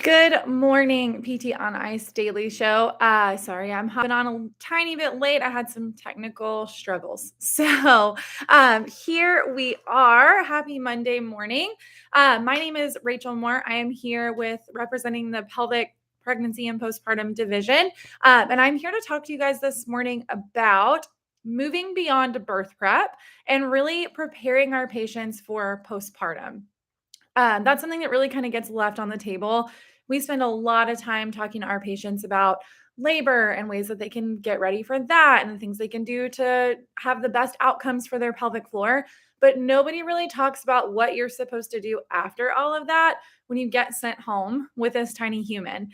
Good morning, PT on Ice Daily Show. Sorry, I'm hopping on a tiny bit late. I had some technical struggles. Here we are. Happy Monday morning. My name is Rachel Moore. I am here with representing the pelvic pregnancy and postpartum division. And I'm here to talk to you guys this morning about moving beyond birth prep and really preparing our patients for postpartum. That's something that really kind of gets left on the table. We spend a lot of time talking to our patients about labor and ways that they can get ready for that and the things they can do to have the best outcomes for their pelvic floor. But nobody really talks about what you're supposed to do after all of that when you get sent home with this tiny human.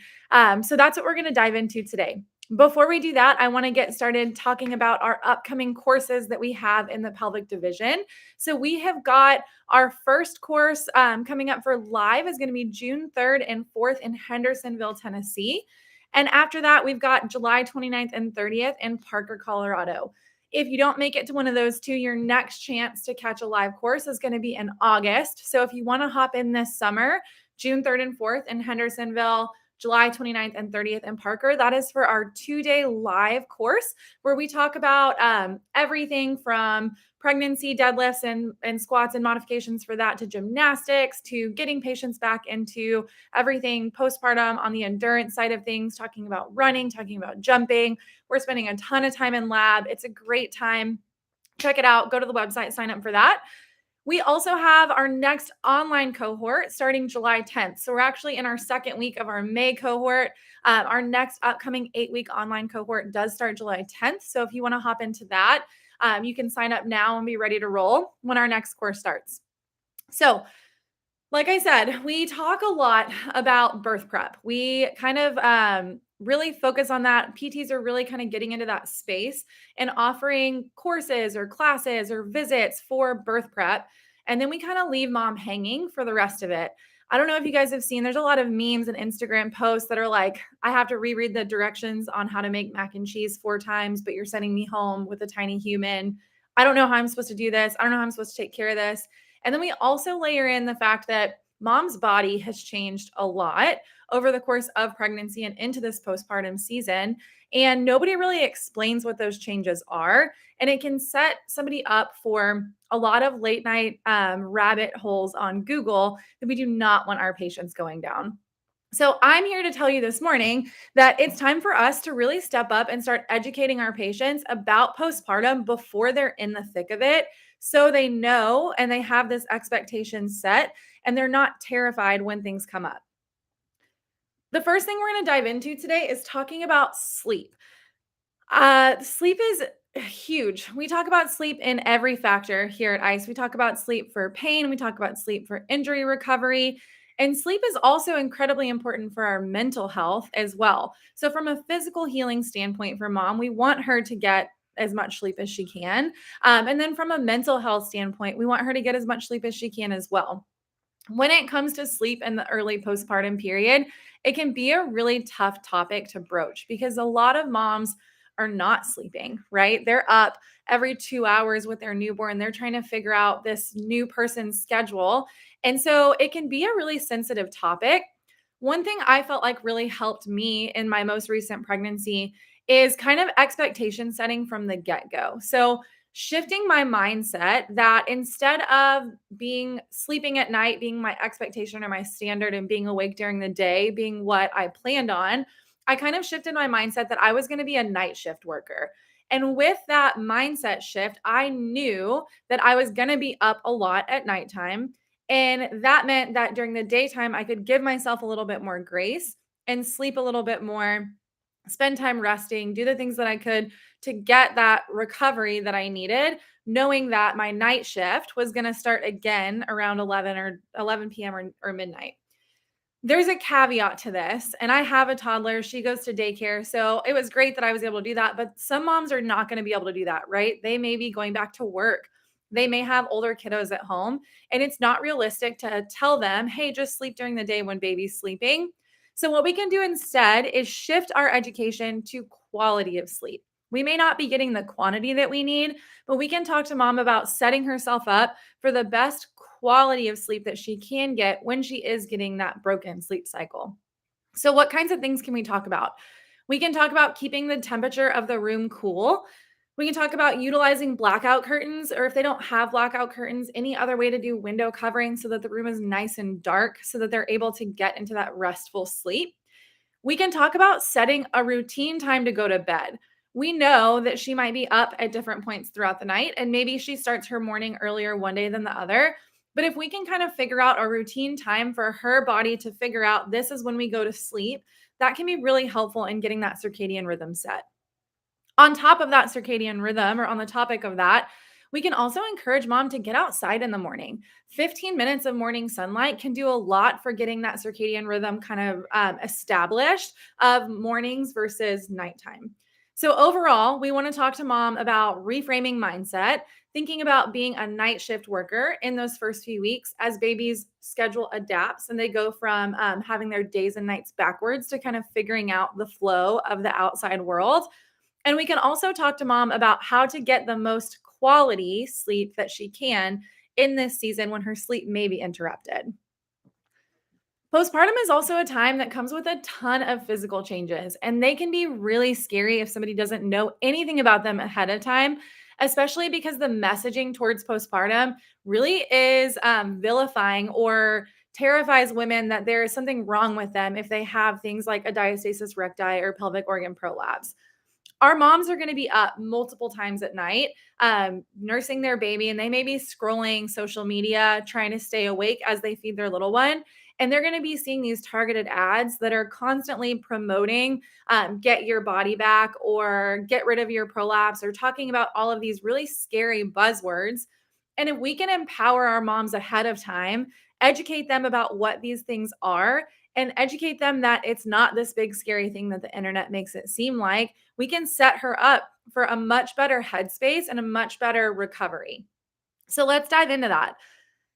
So that's what we're going to dive into today. Before we do that, I want to get started talking about our upcoming courses that we have in the pelvic division. So we have got our first course coming up for live is going to be June 3rd and 4th in Hendersonville, Tennessee. And after that, we've got July 29th and 30th in Parker, Colorado. If you don't make it to one of those two, your next chance to catch a live course is going to be in August. So if you want to hop in this summer, June 3rd and 4th in Hendersonville, July 29th and 30th in Parker, that is for our 2-day live course where we talk about everything from pregnancy deadlifts and squats and modifications for that to gymnastics to getting patients back into everything postpartum on the endurance side of things, talking about running, talking about jumping. We're spending a ton of time in lab. It's a great time. Check it out. Go to the website, sign up for that. We also have our next online cohort starting July 10th. So we're actually in our second week of our May cohort. Our next upcoming 8-week online cohort does start July 10th. So if you want to hop into that, you can sign up now and be ready to roll when our next course starts. So like I said, we talk a lot about birth prep. We kind of really focus on that. PTs are really kind of getting into that space and offering courses or classes or visits for birth prep. And then we kind of leave mom hanging for the rest of it. I don't know if you guys have seen, there's a lot of memes and Instagram posts that are like, I have to reread the directions on how to make mac and cheese 4 times, but you're sending me home with a tiny human. I don't know how I'm supposed to do this. I don't know how I'm supposed to take care of this. And then we also layer in the fact that mom's body has changed a lot over the course of pregnancy and into this postpartum season. And nobody really explains what those changes are. And it can set somebody up for a lot of late night rabbit holes on Google that we do not want our patients going down. So I'm here to tell you this morning that it's time for us to really step up and start educating our patients about postpartum before they're in the thick of it, so they know and they have this expectation set and they're not terrified when things come up. The first thing we're going to dive into today is talking about sleep. Sleep is huge. We talk about sleep in every factor here at ICE. We talk about sleep for pain, we talk about sleep for injury recovery, and sleep is also incredibly important for our mental health as well. So, from a physical healing standpoint for mom, we want her to get as much sleep as she can. And then from a mental health standpoint, we want her to get as much sleep as she can as well. When it comes to sleep in the early postpartum period, it can be a really tough topic to broach because a lot of moms are not sleeping, right? They're up every 2 hours with their newborn. They're trying to figure out this new person's schedule. And so it can be a really sensitive topic. One thing I felt like really helped me in my most recent pregnancy is kind of expectation setting from the get go. So shifting my mindset that instead of being sleeping at night, being my expectation or my standard, and being awake during the day, being what I planned on, I kind of shifted my mindset that I was going to be a night shift worker. And with that mindset shift, I knew that I was going to be up a lot at nighttime. And that meant that during the daytime, I could give myself a little bit more grace and sleep a little bit more, spend time resting, do the things that I could to get that recovery that I needed, knowing that my night shift was going to start again around 11 p.m. or midnight. There's a caveat to this, and I have a toddler. She goes to daycare. So it was great that I was able to do that. But some moms are not going to be able to do that, right? They may be going back to work. They may have older kiddos at home, and it's not realistic to tell them, hey, just sleep during the day when baby's sleeping. So, what we can do instead is shift our education to quality of sleep. We may not be getting the quantity that we need, but we can talk to mom about setting herself up for the best quality of sleep that she can get when she is getting that broken sleep cycle. So, what kinds of things can we talk about? We can talk about keeping the temperature of the room cool. We can talk about utilizing blackout curtains, or if they don't have blackout curtains, any other way to do window covering so that the room is nice and dark so that they're able to get into that restful sleep. We can talk about setting a routine time to go to bed. We know that she might be up at different points throughout the night, and maybe she starts her morning earlier one day than the other. But if we can kind of figure out a routine time for her body to figure out this is when we go to sleep, that can be really helpful in getting that circadian rhythm set. On top of that circadian rhythm, or on the topic of that, we can also encourage mom to get outside in the morning. 15 minutes of morning sunlight can do a lot for getting that circadian rhythm kind of established of mornings versus nighttime. So, overall, we want to talk to mom about reframing mindset, thinking about being a night shift worker in those first few weeks as babies' schedule adapts and they go from having their days and nights backwards to kind of figuring out the flow of the outside world. And we can also talk to mom about how to get the most quality sleep that she can in this season when her sleep may be interrupted. Postpartum is also a time that comes with a ton of physical changes, and they can be really scary if somebody doesn't know anything about them ahead of time, especially because the messaging towards postpartum really is vilifying or terrifies women that there is something wrong with them if they have things like a diastasis recti or pelvic organ prolapse. Our moms are going to be up multiple times at night, nursing their baby, and they may be scrolling social media, trying to stay awake as they feed their little one. And they're going to be seeing these targeted ads that are constantly promoting get your body back or get rid of your prolapse or talking about all of these really scary buzzwords. And if we can empower our moms ahead of time, educate them about what these things are, and educate them that it's not this big scary thing that the internet makes it seem like, we can set her up for a much better headspace and a much better recovery. So let's dive into that.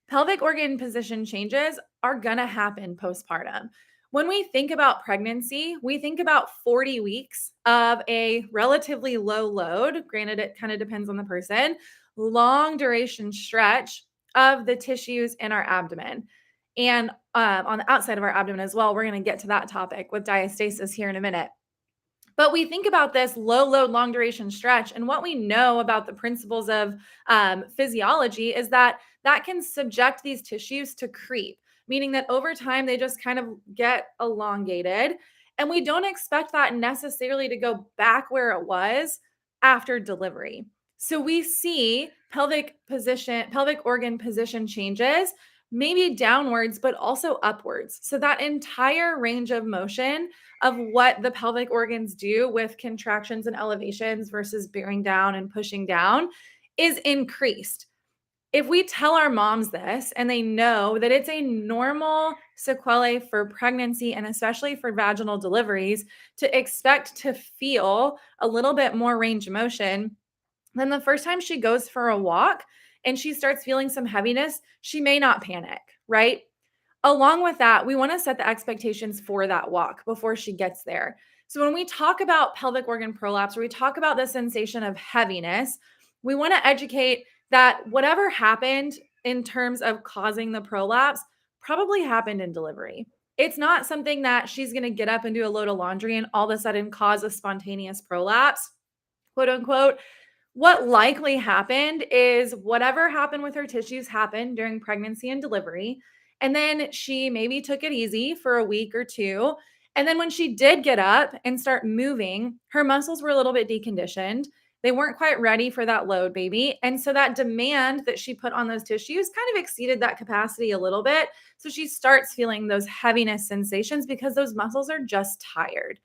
Pelvic organ position changes are going to happen postpartum. When we think about pregnancy, we think about 40 weeks of a relatively low load. Granted, it kind of depends on the person, long duration stretch of the tissues in our abdomen. And on the outside of our abdomen as well. We're going to get to that topic with diastasis here in a minute. But we think about this low load, long duration stretch. And what we know about the principles of physiology is that that can subject these tissues to creep, meaning that over time they just kind of get elongated. And we don't expect that necessarily to go back where it was after delivery. So we see pelvic organ position changes, maybe downwards, but also upwards. So that entire range of motion of what the pelvic organs do with contractions and elevations versus bearing down and pushing down is increased. If we tell our moms this and they know that it's a normal sequelae for pregnancy and especially for vaginal deliveries to expect to feel a little bit more range of motion, then the first time she goes for a walk and she starts feeling some heaviness, she may not panic, right? Along with that, we want to set the expectations for that walk before she gets there. So when we talk about pelvic organ prolapse, or we talk about the sensation of heaviness, we want to educate that whatever happened in terms of causing the prolapse probably happened in delivery. It's not something that she's going to get up and do a load of laundry and all of a sudden cause a spontaneous prolapse, quote unquote. What likely happened is whatever happened with her tissues happened during pregnancy and delivery. And then she maybe took it easy for a week or two. And then when she did get up and start moving, her muscles were a little bit deconditioned. They weren't quite ready for that load, baby. And so that demand that she put on those tissues kind of exceeded that capacity a little bit. So she starts feeling those heaviness sensations because those muscles are just tired.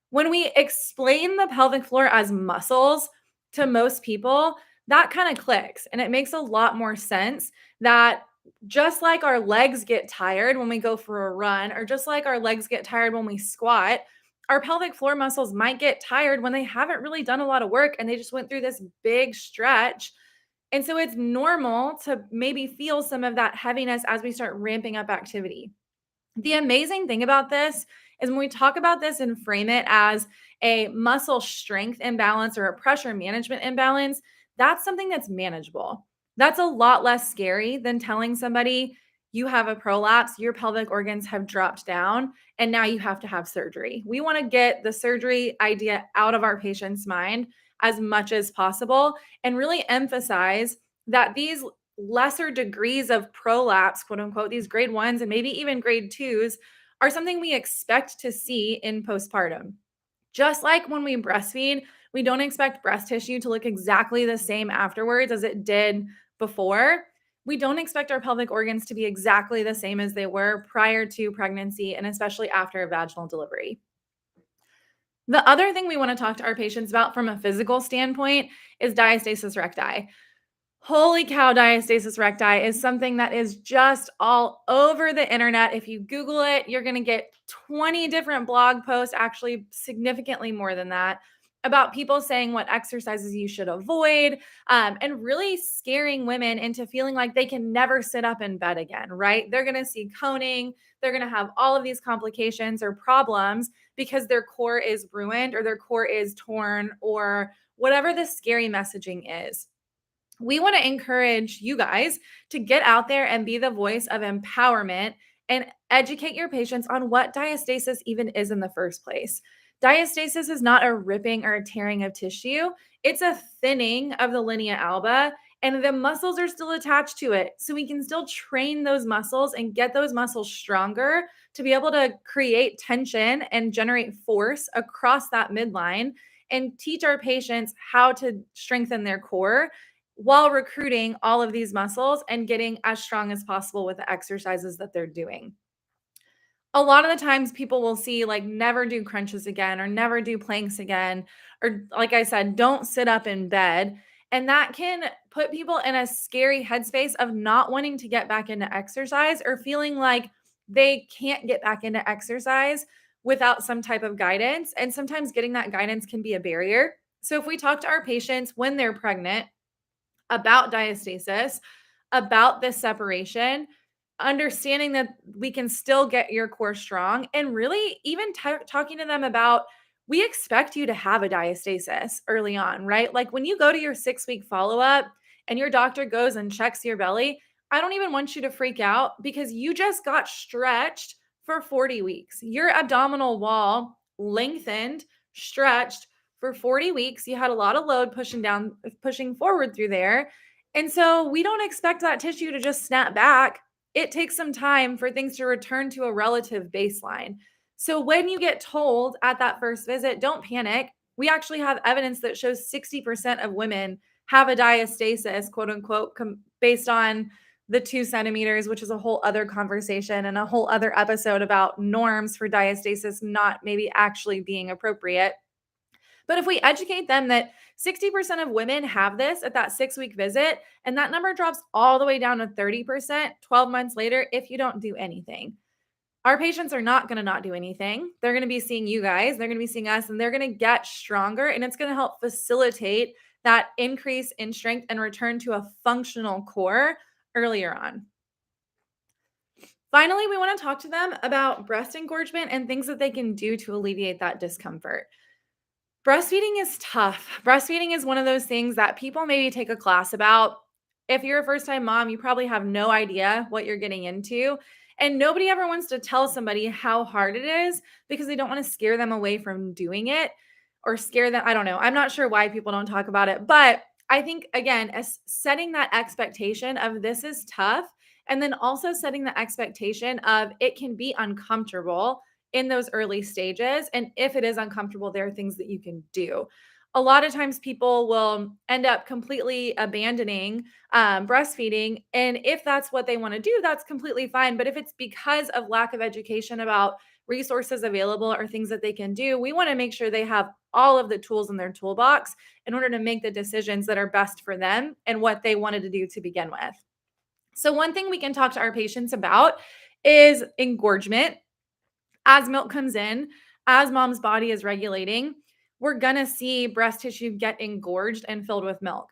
When we explain the pelvic floor as muscles to most people, that kind of clicks and it makes a lot more sense that just like our legs get tired when we go for a run, or just like our legs get tired when we squat, our pelvic floor muscles might get tired when they haven't really done a lot of work and they just went through this big stretch. And so it's normal to maybe feel some of that heaviness as we start ramping up activity. The amazing thing about this is when we talk about this and frame it as a muscle strength imbalance or a pressure management imbalance, that's something that's manageable. That's a lot less scary than telling somebody you have a prolapse, your pelvic organs have dropped down, and now you have to have surgery. We want to get the surgery idea out of our patient's mind as much as possible and really emphasize that these lesser degrees of prolapse, quote unquote, these grade ones and maybe even grade twos are something we expect to see in postpartum. Just like when we breastfeed, we don't expect breast tissue to look exactly the same afterwards as it did before. We don't expect our pelvic organs to be exactly the same as they were prior to pregnancy and especially after a vaginal delivery. The other thing we want to talk to our patients about from a physical standpoint is diastasis recti. Holy cow, diastasis recti is something that is just all over the internet. If you Google it, you're going to get 20 different blog posts, actually significantly more than that, about people saying what exercises you should avoid, and really scaring women into feeling like they can never sit up in bed again, right? They're going to see coning. They're going to have all of these complications or problems because their core is ruined or their core is torn or whatever the scary messaging is. We want to encourage you guys to get out there and be the voice of empowerment and educate your patients on what diastasis even is in the first place. Diastasis is not a ripping or a tearing of tissue, it's a thinning of the linea alba, and the muscles are still attached to it. So we can still train those muscles and get those muscles stronger to be able to create tension and generate force across that midline and teach our patients how to strengthen their core while recruiting all of these muscles and getting as strong as possible with the exercises that they're doing. A lot of the times people will see like never do crunches again or never do planks again, or like I said, don't sit up in bed. And that can put people in a scary headspace of not wanting to get back into exercise or feeling like they can't get back into exercise without some type of guidance. And sometimes getting that guidance can be a barrier. So if we talk to our patients when they're pregnant, about diastasis, about this separation, understanding that we can still get your core strong, and really even talking to them about we expect you to have a diastasis early on, right? Like when you go to your 6 week follow up and your doctor goes and checks your belly, I don't even want you to freak out because you just got stretched for 40 weeks. Your abdominal wall lengthened, stretched for 40 weeks. You had a lot of load pushing forward through there. And so we don't expect that tissue to just snap back. It takes some time for things to return to a relative baseline. So when you get told at that first visit, don't panic. We actually have evidence that shows 60% of women have a diastasis, quote unquote, based on the 2 centimeters, which is a whole other conversation and a whole other episode about norms for diastasis not maybe actually being appropriate. But if we educate them that 60% of women have this at that 6 week visit, and that number drops all the way down to 30% 12 months later if you don't do anything. Our patients are not going to not do anything. They're going to be seeing you guys, they're going to be seeing us, and they're going to get stronger. And it's going to help facilitate that increase in strength and return to a functional core earlier on. Finally, we want to talk to them about breast engorgement and things that they can do to alleviate that discomfort. Breastfeeding is tough. Breastfeeding is one of those things that people maybe take a class about. If you're a first time mom, you probably have no idea what you're getting into. And nobody ever wants to tell somebody how hard it is because they don't want to scare them away from doing it or scare them. I don't know. I'm not sure why people don't talk about it. But I think, again, as setting that expectation of this is tough, and then also setting the expectation of it can be uncomfortable in those early stages. And if it is uncomfortable, there are things that you can do. A lot of times people will end up completely abandoning breastfeeding. And if that's what they want to do, that's completely fine. But if it's because of lack of education about resources available or things that they can do, we want to make sure they have all of the tools in their toolbox in order to make the decisions that are best for them and what they wanted to do to begin with. So one thing we can talk to our patients about is engorgement. As milk comes in, as mom's body is regulating, we're going to see breast tissue get engorged and filled with milk.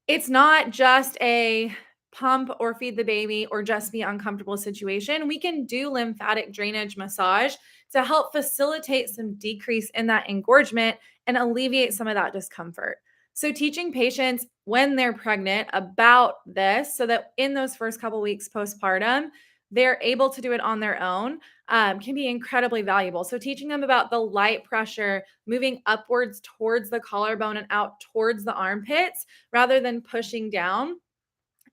It's not just a pump or feed the baby or just be uncomfortable situation. We can do lymphatic drainage massage to help facilitate some decrease in that engorgement and alleviate some of that discomfort. So teaching patients when they're pregnant about this so that in those first couple weeks postpartum, they're able to do it on their own, can be incredibly valuable. So teaching them about the light pressure moving upwards towards the collarbone and out towards the armpits rather than pushing down,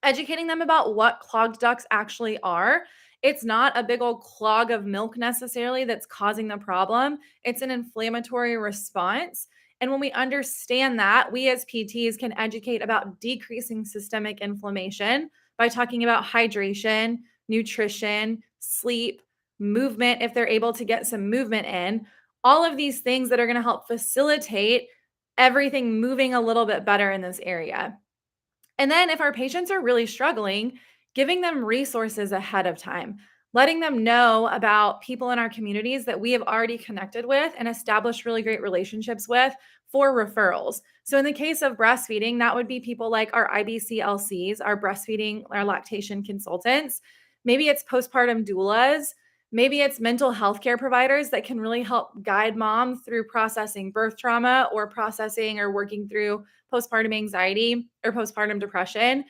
educating them about what clogged ducts actually are. It's not a big old clog of milk necessarily that's causing the problem. It's an inflammatory response. And when we understand that, we as PTs can educate about decreasing systemic inflammation by talking about hydration, nutrition, sleep, movement, if they're able to get some movement in, all of these things that are going to help facilitate everything moving a little bit better in this area. And then if our patients are really struggling, giving them resources ahead of time, letting them know about people in our communities that we have already connected with and established really great relationships with for referrals. So in the case of breastfeeding, that would be people like our IBCLCs, our breastfeeding, our lactation consultants. Maybe it's postpartum doulas. Maybe it's mental health care providers that can really help guide mom through processing birth trauma or processing or working through postpartum anxiety or postpartum depression.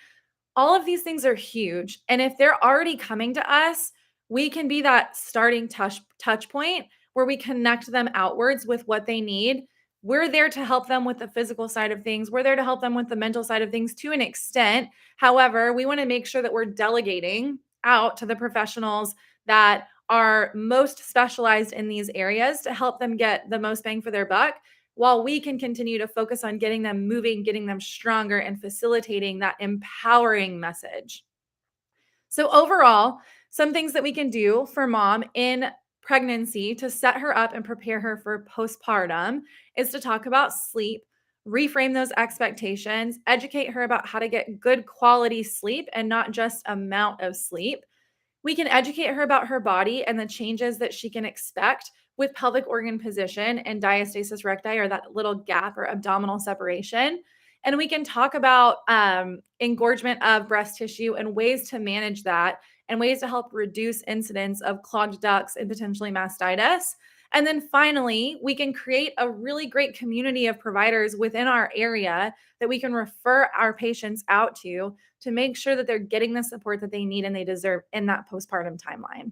All of these things are huge. And if they're already coming to us, we can be that starting touch point where we connect them outwards with what they need. We're there to help them with the physical side of things. We're there to help them with the mental side of things to an extent. However, we want to make sure that we're delegating out to the professionals that are most specialized in these areas to help them get the most bang for their buck, while we can continue to focus on getting them moving, getting them stronger, and facilitating that empowering message. So, overall, some things that we can do for mom in pregnancy to set her up and prepare her for postpartum is to talk about sleep, reframe those expectations, educate her about how to get good quality sleep and not just amount of sleep. We can educate her about her body and the changes that she can expect with pelvic organ position and diastasis recti, or that little gap or abdominal separation. And we can talk about engorgement of breast tissue and ways to manage that and ways to help reduce incidence of clogged ducts and potentially mastitis. And then finally, we can create a really great community of providers within our area that we can refer our patients out to make sure that they're getting the support that they need and they deserve in that postpartum timeline.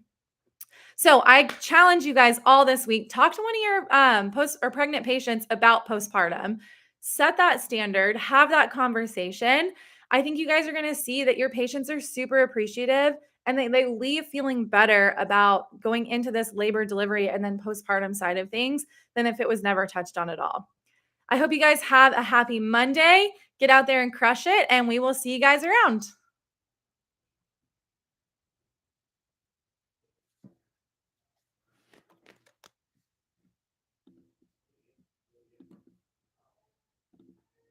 So I challenge you guys all this week, talk to one of your post or pregnant patients about postpartum, set that standard, have that conversation. I think you guys are going to see that your patients are super appreciative and they leave feeling better about going into this labor, delivery, and then postpartum side of things than if it was never touched on at all. I hope you guys have a happy Monday. Get out there and crush it, and we will see you guys around.